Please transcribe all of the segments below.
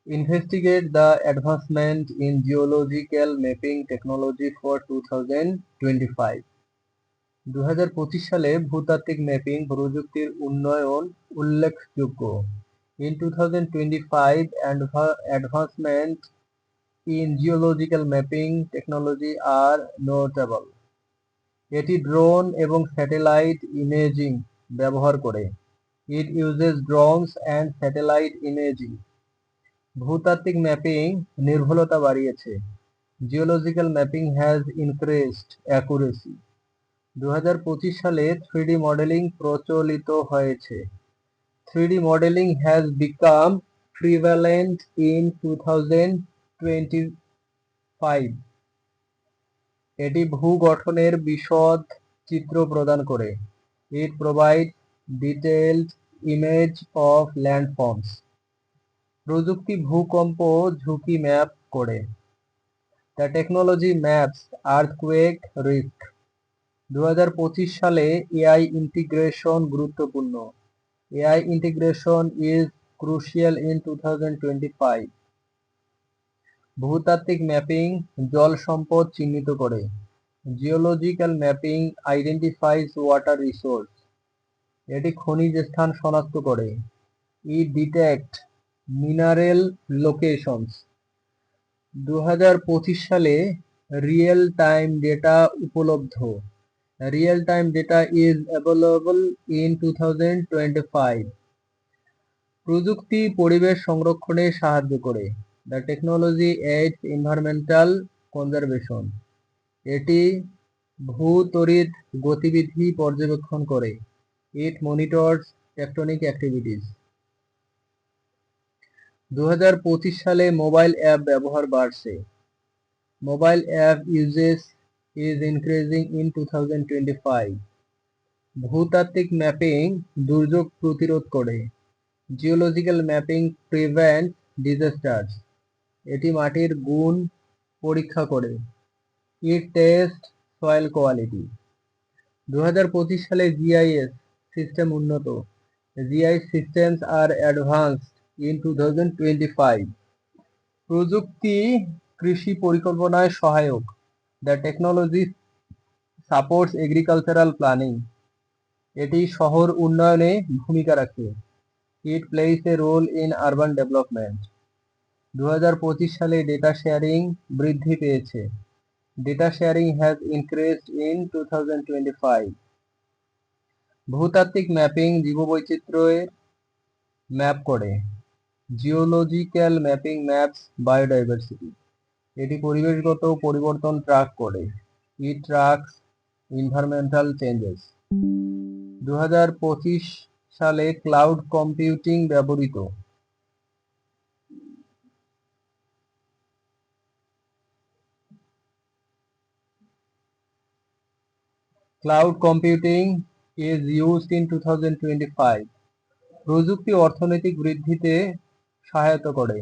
Investigate the advancement in geological mapping technology for 2025. 2025 সালে ভূতাত্ত্বিক mapping প্রযুক্তির উন্নয়ন উল্লেখযোগ্য। In 2025, advancement in geological mapping technology are notable. এটি ড্রোন এবং স্যাটেলাইট ইমেজিং ব্যবহার করে। It uses drones and satellite imaging. ভূতাত্ত্বিক ম্যাপিং নির্ভুলতা বাড়িয়েছে। Geological mapping has increased accuracy. 2025 সালে 3D মডেলিং প্রচলিত হয়েছে। 3D modelling has become prevalent in 2025। এটি ভূগঠনের বিশদ চিত্র প্রদান করে। It provides detailed image of landforms. প্রযুক্তি ভূকম্প ঝুঁকি ম্যাপ করে। The technology maps earthquake risk. 2025 সালে এআই ইন্টিগ্রেশন গুরুত্বপূর্ণ। AI integration is crucial in 2025. ভূতাত্ত্বিক ম্যাপিং জল সম্পদ চিহ্নিত করে। Geological mapping identifies water resource. এটি খনিজ স্থান শনাক্ত করে। It detect mineral locations. 2025 সালে রিয়েল টাইম ডেটা উপলব্ধ। Real time data is available in 2025. প্রযুক্তি পরিবেশ সংরক্ষণে সাহায্য করে। The technology aids environmental conservation. এটি ভূতড়িৎ গতিবিধি পর্যবেক্ষণ করে। It monitors tectonic activities. 2025 সালে মোবাইল অ্যাপ ব্যবহার বাড়ছে। Mobile app usage is increasing in 2025. ভূতাত্ত্বিক ম্যাপিং দুর্যোগ প্রতিরোধ করে। Geological mapping prevent disasters. এটি মাটির গুণ পরীক্ষা করে। It test soil quality. 2025 সালে জিআইএস সিস্টেম উন্নত। GIS systems are advanced in 2025. প্রযুক্তি কৃষি পরিকল্পনায় সহায়ক। The technology supports agricultural planning. এটি শহর উন্নয়নে ভূমিকা রাখে। It plays a role in urban development. 2025 সালে ডেটা শেয়ারিং বৃদ্ধি পেয়েছে। Data sharing has increased in 2025. ভূতাত্ত্বিক ম্যাপিং জীববৈচিত্র্যের ম্যাপ করে। Geological mapping maps biodiversity. এটি পরিবেশগত পরিবর্তন ট্র্যাক করে। It tracks environmental changes. 2025 সালে ক্লাউড কম্পিউটিং ব্যবহৃত। Cloud computing is used in 2025. প্রযুক্তি অর্থনৈতিক বৃদ্ধিতে সহায়তা করে।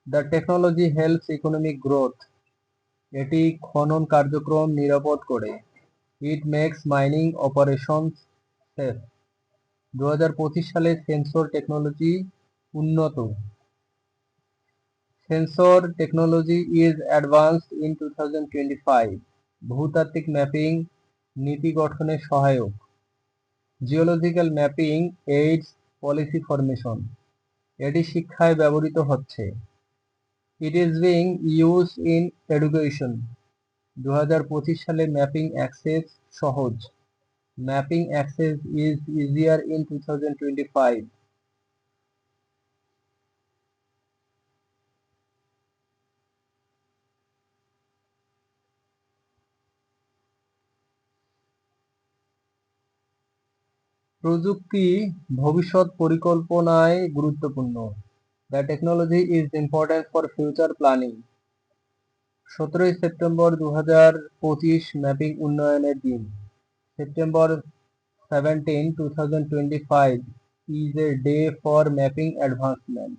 The technology helps economic growth. এটি খনন কার্যক্রম নিরাপদ করে। It makes mining operations safe. 2025 সালে সেন্সর টেকনোলজি উন্নত। Sensor technology is advanced in 2025. ভূতাত্ত্বিক ম্যাপিং নীতি গঠনে সহায়ক। Geological mapping AIDS policy formation. এটি শিক্ষায় ব্যবহৃত হচ্ছে। It is being used in education. 2025 সালে ম্যাপিং অ্যাক্সেস সহজ। Mapping access is easier in 2025. প্রযুক্তি ভবিষ্যৎ পরিকল্পনায় গুরুত্বপূর্ণ। The technology is important for future planning. 17 September 2025 mapping উন্নয়নের দিন। September 17, 2025 is a day for mapping advancement.